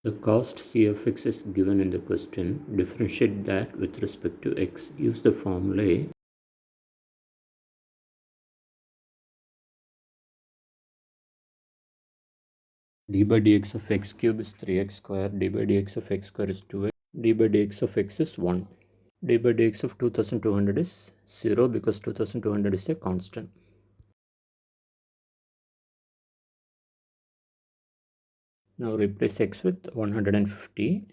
The cost c of x is given in the question. Differentiate that with respect to x. Use the formula d by dx of x cube is 3x square, d by dx of x square is 2x, d by dx of x is 1. d by dx of 2200 is 0 because 2200 is a constant. Now replace x with 150.